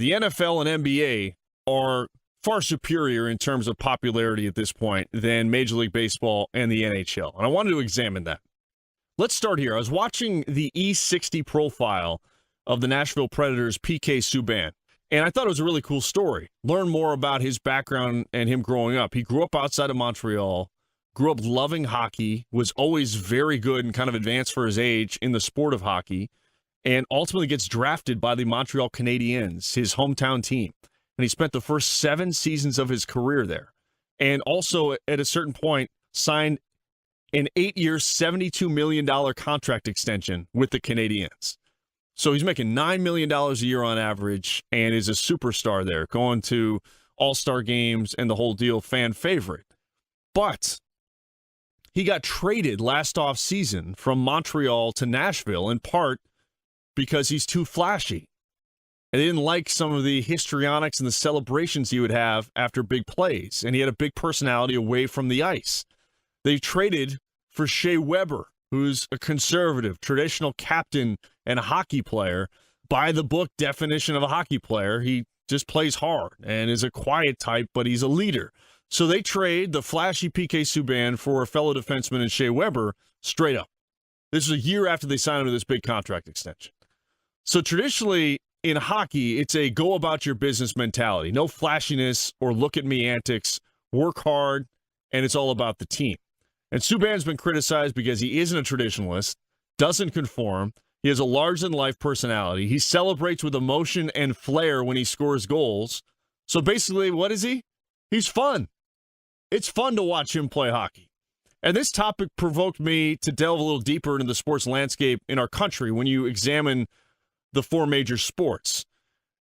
the NFL and NBA are far superior in terms of popularity at this point than Major League Baseball and the NHL. And I wanted to examine that. Let's start here. I was watching the E60 profile of the Nashville Predators' PK Subban, and I thought it was a really cool story. Learn more about his background and him growing up. He grew up outside of Montreal, grew up loving hockey, was always very good and kind of advanced for his age in the sport of hockey, and ultimately gets drafted by the Montreal Canadiens, his hometown team. And he spent the first 7 seasons of his career there. And also, at a certain point, signed an 8-year, $72 million contract extension with the Canadiens. So he's making $9 million a year on average and is a superstar there, going to all-star games and the whole deal, fan favorite. But he got traded last offseason from Montreal to Nashville, in part because he's too flashy. And they didn't like some of the histrionics and the celebrations he would have after big plays. And he had a big personality away from the ice. They traded for Shea Weber, who's a conservative, traditional captain and a hockey player. By the book definition of a hockey player, he just plays hard and is a quiet type, but he's a leader. So they trade the flashy PK Subban for a fellow defenseman in Shea Weber straight up. This is a year after they signed him to this big contract extension. So traditionally in hockey, it's a go about your business mentality. No flashiness or look at me antics. Work hard, and it's all about the team. And Subban's been criticized because he isn't a traditionalist, doesn't conform. He has a larger-than-life personality. He celebrates with emotion and flair when he scores goals. So basically, what is he? He's fun. It's fun to watch him play hockey. And this topic provoked me to delve a little deeper into the sports landscape in our country when you examine the 4 major sports.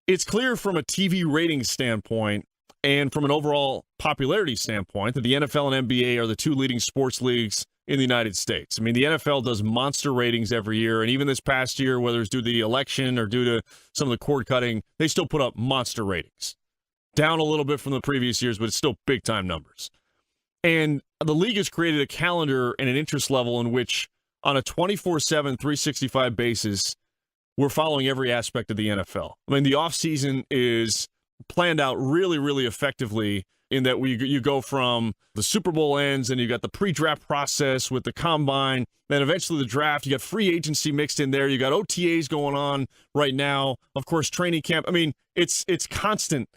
It's clear from a TV ratings standpoint and from an overall popularity standpoint that the NFL and NBA are the 2 leading sports leagues in the United States. I mean, the NFL does monster ratings every year, and even this past year, whether it's due to the election or due to some of the cord cutting, they still put up monster ratings. Down a little bit from the previous years, but it's still big-time numbers. And the league has created a calendar and an interest level in which, on a 24/7, 365 basis, we're following every aspect of the NFL. I mean, the offseason is planned out really, really effectively in that you go from the Super Bowl ends and you got the pre-draft process with the combine, then eventually the draft. You got free agency mixed in there. You got OTAs going on right now. Of course, training camp. I mean, it's constant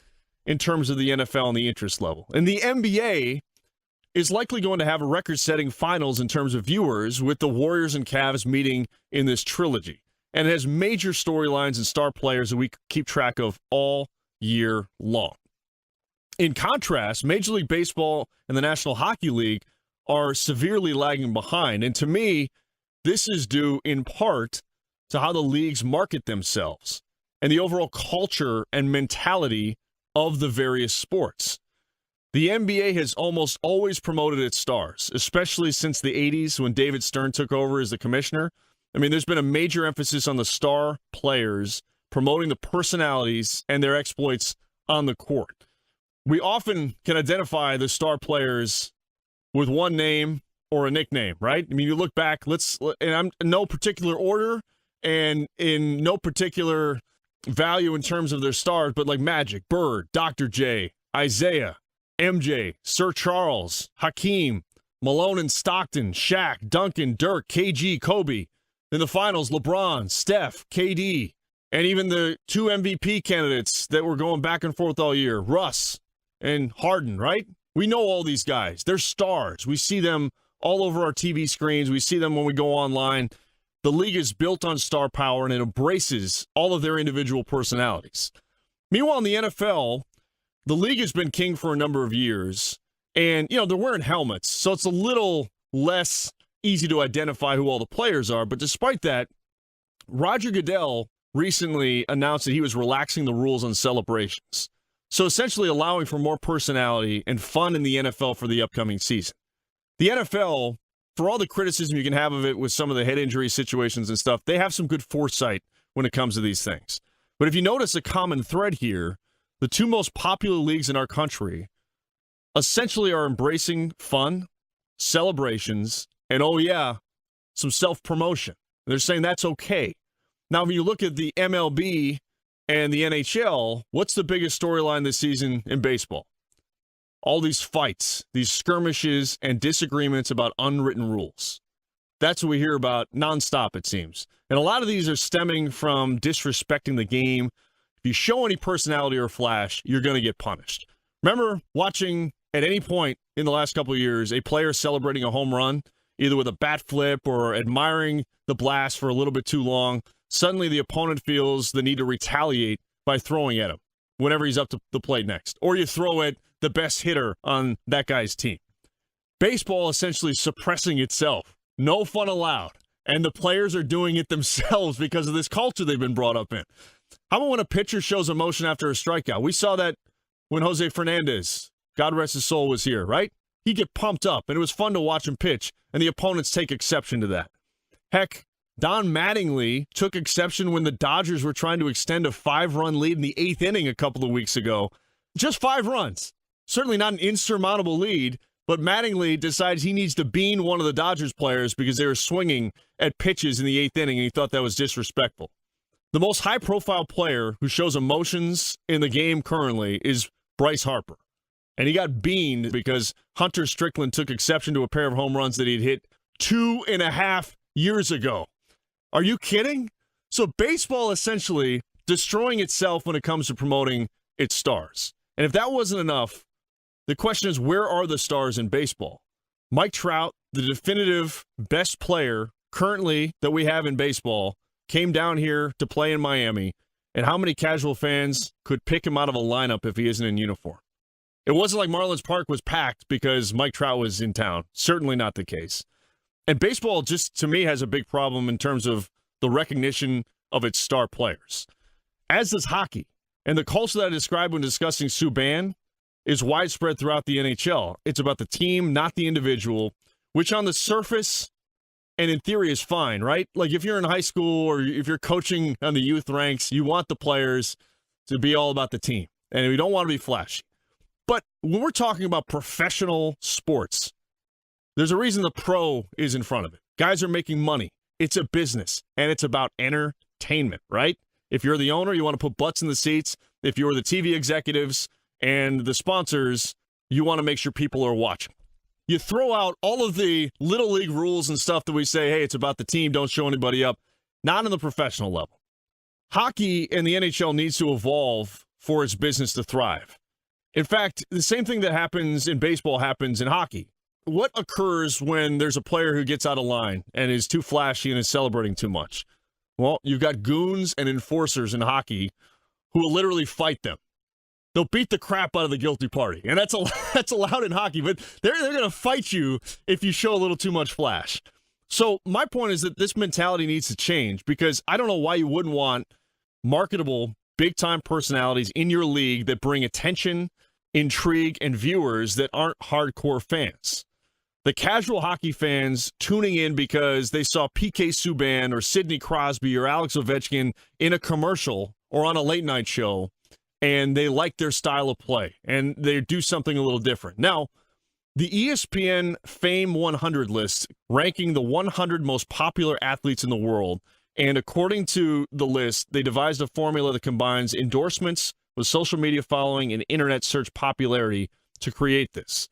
in terms of the NFL and the interest level. And the NBA is likely going to have a record-setting finals in terms of viewers with the Warriors and Cavs meeting in this trilogy. And it has major storylines and star players that we keep track of all year long. In contrast, Major League Baseball and the National Hockey League are severely lagging behind. And to me, this is due in part to how the leagues market themselves and the overall culture and mentality of the various sports. The NBA has almost always promoted its stars, especially since the 80s when David Stern took over as the commissioner. I mean, there's been a major emphasis on the star players promoting the personalities and their exploits on the court. We often can identify the star players with one name or a nickname, right? I mean, you look back, and I'm in no particular order and in no particular value in terms of their stars, but like Magic, Bird, Dr. J, Isaiah, MJ, Sir Charles, Hakeem, Malone and Stockton, Shaq, Duncan, Dirk, KG, Kobe. In the finals, LeBron, Steph, KD, and even the 2 MVP candidates that were going back and forth all year, Russ and Harden, right? We know all these guys. They're stars. We see them all over our TV screens. We see them when we go online. The league is built on star power, and it embraces all of their individual personalities. Meanwhile, in the NFL, the league has been king for a number of years, and, they're wearing helmets, so it's a little less easy to identify who all the players are. But despite that, Roger Goodell recently announced that he was relaxing the rules on celebrations. So essentially allowing for more personality and fun in the NFL for the upcoming season. The NFL, for all the criticism you can have of it with some of the head injury situations and stuff, they have some good foresight when it comes to these things. But if you notice a common thread here, the 2 most popular leagues in our country essentially are embracing fun, celebrations, and, some self-promotion. They're saying that's okay. Now, when you look at the MLB and the NHL, what's the biggest storyline this season in baseball? All these fights, these skirmishes, and disagreements about unwritten rules. That's what we hear about nonstop, it seems. And a lot of these are stemming from disrespecting the game. If you show any personality or flash, you're going to get punished. Remember watching at any point in the last couple of years a player celebrating a home run, either with a bat flip or admiring the blast for a little bit too long. Suddenly the opponent feels the need to retaliate by throwing at him whenever he's up to the plate next. Or you throw at the best hitter on that guy's team. Baseball essentially suppressing itself. No fun allowed. And the players are doing it themselves because of this culture they've been brought up in. How about when a pitcher shows emotion after a strikeout? We saw that when Jose Fernandez, God rest his soul, was here, right? He'd get pumped up, and it was fun to watch him pitch, and the opponents take exception to that. Heck, Don Mattingly took exception when the Dodgers were trying to extend a 5-run lead in the 8th inning a couple of weeks ago. Just 5 runs. Certainly not an insurmountable lead, but Mattingly decides he needs to bean one of the Dodgers players because they were swinging at pitches in the 8th inning, and he thought that was disrespectful. The most high-profile player who shows emotions in the game currently is Bryce Harper. And he got beaned because Hunter Strickland took exception to a pair of home runs that he'd hit 2.5 years ago. Are you kidding? So baseball essentially destroying itself when it comes to promoting its stars. And if that wasn't enough, the question is, where are the stars in baseball? Mike Trout, the definitive best player currently that we have in baseball, came down here to play in Miami. And how many casual fans could pick him out of a lineup if he isn't in uniform? It wasn't like Marlins Park was packed because Mike Trout was in town. Certainly not the case. And baseball just, to me, has a big problem in terms of the recognition of its star players. As does hockey. And the culture that I described when discussing Subban is widespread throughout the NHL. It's about the team, not the individual, which on the surface and in theory is fine, right? Like if you're in high school or if you're coaching on the youth ranks, you want the players to be all about the team. And we don't want to be flashy. But when we're talking about professional sports, there's a reason the pro is in front of it. Guys are making money. It's a business, and it's about entertainment, right? If you're the owner, you want to put butts in the seats. If you're the TV executives and the sponsors, you want to make sure people are watching. You throw out all of the little league rules and stuff that we say, hey, it's about the team, don't show anybody up. Not on the professional level. Hockey and the NHL needs to evolve for its business to thrive. In fact, the same thing that happens in baseball happens in hockey. What occurs when there's a player who gets out of line and is too flashy and is celebrating too much? Well, you've got goons and enforcers in hockey who will literally fight them. They'll beat the crap out of the guilty party, and that's allowed in hockey, but they're going to fight you if you show a little too much flash. So my point is that this mentality needs to change because I don't know why you wouldn't want marketable, big-time personalities in your league that bring attention, intrigue, and viewers that aren't hardcore fans. The casual hockey fans tuning in because they saw PK Subban or Sidney Crosby or Alex Ovechkin in a commercial or on a late-night show, and they like their style of play, and they do something a little different. Now, the ESPN Fame 100 list ranking the 100 most popular athletes in the world, and according to the list, they devised a formula that combines endorsements with social media following and internet search popularity to create this.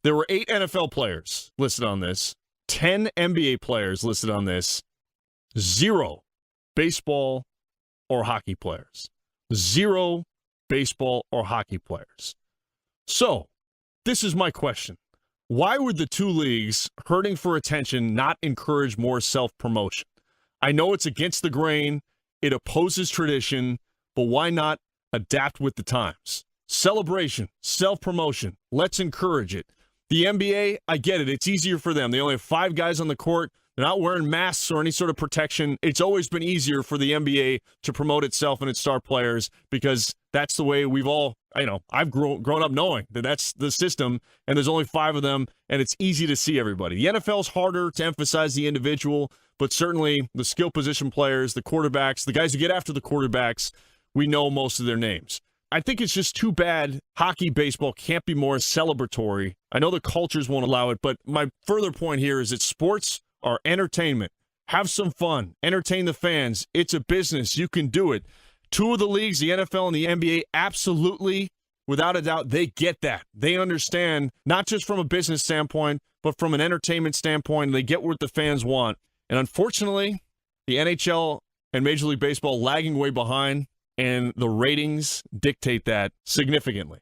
There were 8 NFL players listed on this, 10 NBA players listed on this, 0 baseball or hockey players. 0 baseball or hockey players. So, this is my question. Why would the two leagues hurting for attention not encourage more self-promotion? I know it's against the grain, it opposes tradition, but why not adapt with the times? Celebration, self-promotion, let's encourage it. The NBA, I get it. It's easier for them. They only have 5 guys on the court. They're not wearing masks or any sort of protection. It's always been easier for the NBA to promote itself and its star players because that's the way we've all, I've grown up knowing that that's the system, and there's only 5 of them, and it's easy to see everybody. The NFL's harder to emphasize the individual, but certainly the skill position players, the quarterbacks, the guys who get after the quarterbacks, we know most of their names. I think it's just too bad hockey, baseball can't be more celebratory. I know the cultures won't allow it, but my further point here is that sports are entertainment. Have some fun. Entertain the fans. It's a business. You can do it. Two of the leagues, the NFL and the NBA, absolutely, without a doubt, they get that. They understand, not just from a business standpoint, but from an entertainment standpoint, they get what the fans want. And unfortunately, the NHL and Major League Baseball lagging way behind, and the ratings dictate that significantly.